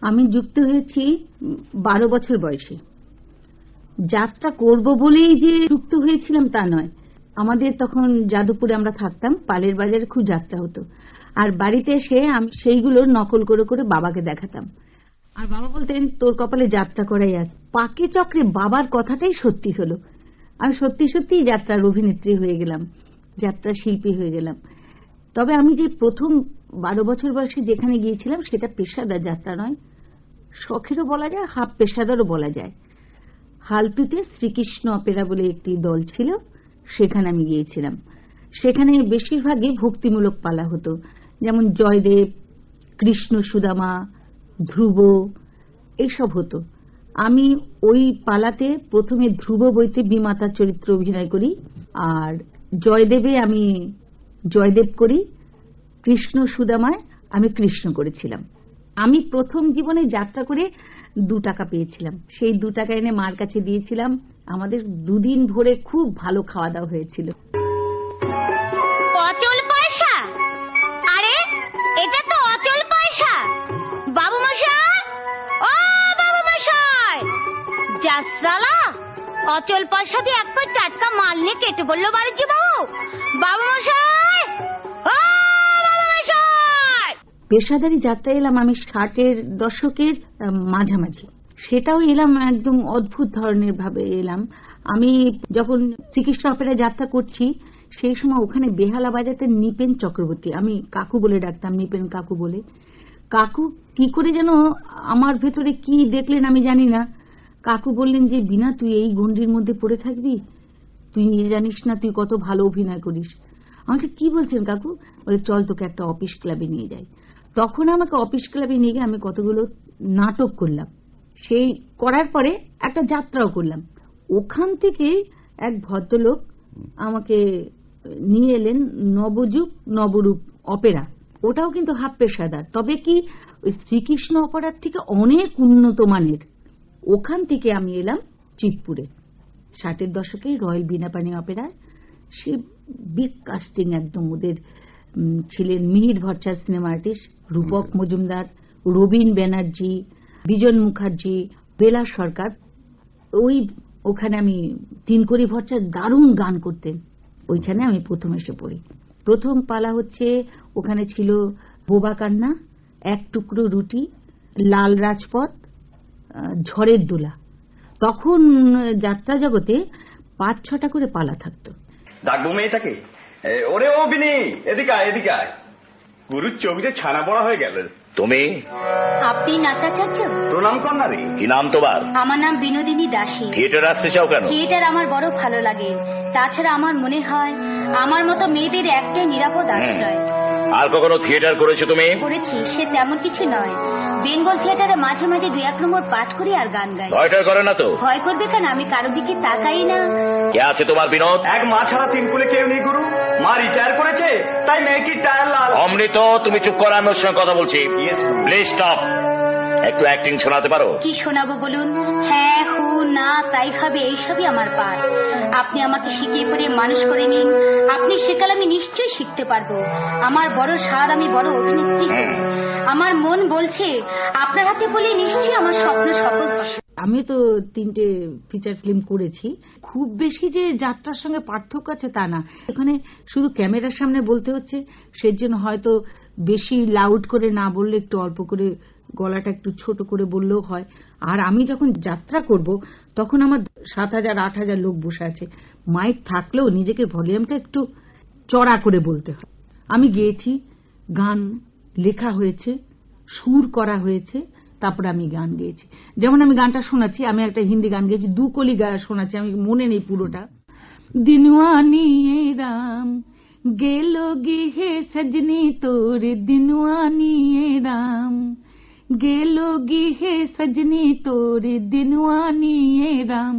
আমি যুক্ত হয়েছি 12 বছর বয়সে। যাত্রা করব বলেই যে যুক্ত হয়েছিলাম তা নয়। আমাদের তখন যাদবপুরে আমরা থাকতাম, পালের বাজারে খুব যাত্রা হতো, আর বাড়িতে এসে আমি সেইগুলোর নকল করে করে বাবাকে দেখাতাম, আর বাবা বলতেন তোর কপালে যাত্রা করাই আছে। পাকে চক্রে বাবার কথাটাই সত্যি হলো। আমি সত্যি সত্যি যাত্রার অভিনেত্রী হয়ে গেলাম, যাত্রা শিল্পী হয়ে গেলাম। তবে আমি যে প্রথম 12 বছর বয়সে যেখানে গিয়েছিলাম সেটা পেশাদার যাত্রা নয়, শখেরও বলা যায়, হাফ পেশাদারও বলা যায়। হালতুতে শ্রীকৃষ্ণ অপেরা বলে একটি দল ছিল, সেখানে আমি গিয়েছিলাম। সেখানে বেশিরভাগই ভক্তিমূলক পালা হতো, যেমন জয়দেব, কৃষ্ণ সুদামা, ধ্রুব, এইসব হতো। আমি ওই পালাতে প্রথমে ধ্রুব বইতে বিমাতার চরিত্র অভিনয় করি, আর জয়দেবে আমি জয়দেব করি, কৃষ্ণ সুদামায় আমি কৃষ্ণ করেছিলাম। আমি প্রথম জীবনে যাত্রা করে 2 টাকা পেয়েছিলাম, সেই 2 টাকা এনে মার কাছে দিয়েছিলাম। আমাদের 2 দিন ভরে খুব ভালো খাওয়া দাওয়া হয়েছিল। অচল পয়সা? আরে এটা তো অচল পয়সা। বাবু মশাই, ও বাবু মশাই, যা সালা, অচল পয়সা দিয়ে এক পা টাটকা মাল নিয়ে কেটে বললো বাড়ির বাবু। বাবু মশাই, ও বাবু মশাই। পেশাদারি যাত্রা এলাম আমি 60-এর দশকের মাঝামাঝি। সেটাও এলাম একদম অদ্ভুত ধরনের ভাবে এলাম। আমি যখন শ্রীকৃষ্ণ অপেরা যাত্রা করছি সেই সময় ওখানে বেহালা বাজাতে নিপেন চক্রবর্তী, আমি কাকু বলে ডাকতাম, নিপেন কাকু বলে। কাকু কি করে যেন আমার ভেতরে কি দেখলেন আমি জানি না, কাকু বললেন যে বিনা তুই এই গণ্ডির মধ্যে পড়ে থাকবি, তুই নিজে জানিস না তুই কত ভালো অভিনয় করিস। আমাকে কি বলছেন কাকু? বলে চল তোকে একটা অফিস ক্লাবে নিয়ে যাই। তখন আমাকে অফিস ক্লাবে নিয়ে গিয়ে আমি কতগুলো নাটক করলাম, সেই করার পরে একটা যাত্রাও করলাম। ওখান থেকে এক ভদ্রলোক আমাকে নিয়ে এলেন নবযুগ নবরূপ অপেরা, ওটাও কিন্তু হাফ পেশাদার, তবে কি ওই শ্রীকৃষ্ণ অপেরার থেকে অনেক উন্নত মানের। ওখান থেকে আমি এলাম চিতপুরে 60-এর দশকে রয়্যাল বীণাপাণি অপেরায়। সে বিগ কাস্টিং একদম। ওদের ছিলেন মিহির ভট্টাচার্য সিনেমা আর্টিস্ট, রূপক মজুমদার, রবীন ব্যানার্জি, বিজন মুখার্জি, বেলা সরকার। ওখানে আমি তিনকড়ি ভট্টাচার্য দারুণ গান করতেন, ওইখানে আমি প্রথম এসে পড়ি। প্রথম পালা হচ্ছে ওখানে ছিল বোবা কান্না, এক টুকরো রুটি, লাল রাজপথ, ঝড়ের দোলা। তখন যাত্রা জগতে 5-6টা করে পালা থাকতো। ডাকবো মেয়েটাকে, ওরে ও বিনি, এদিকে আয়, এদিকে আয়। গুরুর চোখ যে ছানা পড়া হয়ে গেল। তুমি? আপনি নাট্যাচার্য? প্রণাম কর না রে। কি নাম তোমার? আমার নাম বিনোদিনী দাসী। থিয়েটার আসতে চাও কেন? থিয়েটার আমার বড় ভালো লাগে। তাছাড়া আমার মনে হয় আমার মতো মেয়েদের একটাই নিরাপদ আশ্রয়। আর কখনো থিয়েটার করেছো তুমি? করেছি, সে তেমন কিছু নয়। বেঙ্গল থিয়েটারে মাঝে মাঝে 2-1 নম্বর পাঠ করি আর গান গাই। ভয়টা করে না তো? ভয় করবে কেন, আমি কারো দিকে তাকাই না। কে আছে তোমার বিনোদ? এক মা ছাড়া 3 কুলে কেউ নেই গুরু। মা রিটায়ার করেছে, তাই মেয়ে কি টায়ার লাল। অমৃত, তুমি চুপ করো, আমি ওর সঙ্গে কথা বলছি। Please stop. একটু অ্যাক্টিং শোনাতে পারো? কি শোনাবো বলুন? হ্যাঁ, হু, না, তাই হবে, এইসবই আমার পাঠ। আপনি আমাকে শিখিয়ে পড়ে মানুষ করে নিন, আপনি শেখালে আমি নিশ্চয়ই শিখতে পারবো। আমার বড় স্বাদ, আমি বড় অভিনেত্রী। আমার মন বলছে আপনার হাতে বলে নিশ্চয়ই আমার স্বপ্ন সফল হবে। আমি তো 3টে ফিচার ফিল্ম করেছি। খুব বেশি যে যাত্রার সঙ্গে পার্থক্য আছে তা না, এখানে শুধু ক্যামেরার সামনে বলতে হচ্ছে, সেজন্য হয়তো বেশি লাউড করে না বললে, একটু অল্প করে গলাটা একটু ছোট করে বললেও হয়। আর আমি যখন যাত্রা করব তখন আমার 7,000-8,000 লোক বসে আছে, মাইক থাকলেও নিজেকে ভলিউমটা একটু চড়া করে বলতে হয়। আমি গেয়েছি, গান লেখা হয়েছে, সুর করা হয়েছে, তারপরে আমি গান গেয়েছি। যেমন আমি গানটা শোনাচ্ছি, আমি একটা হিন্দি গান গেয়েছি, 2 কলি শোনাচ্ছি, আমি মনে নেই পুরোটা। দিনওয়ানি রাম গেলোগি হে সজনি তোর, দিনওয়ানি রাম গেলোগি হে সজনি তোর, দিনওয়ানি রাম।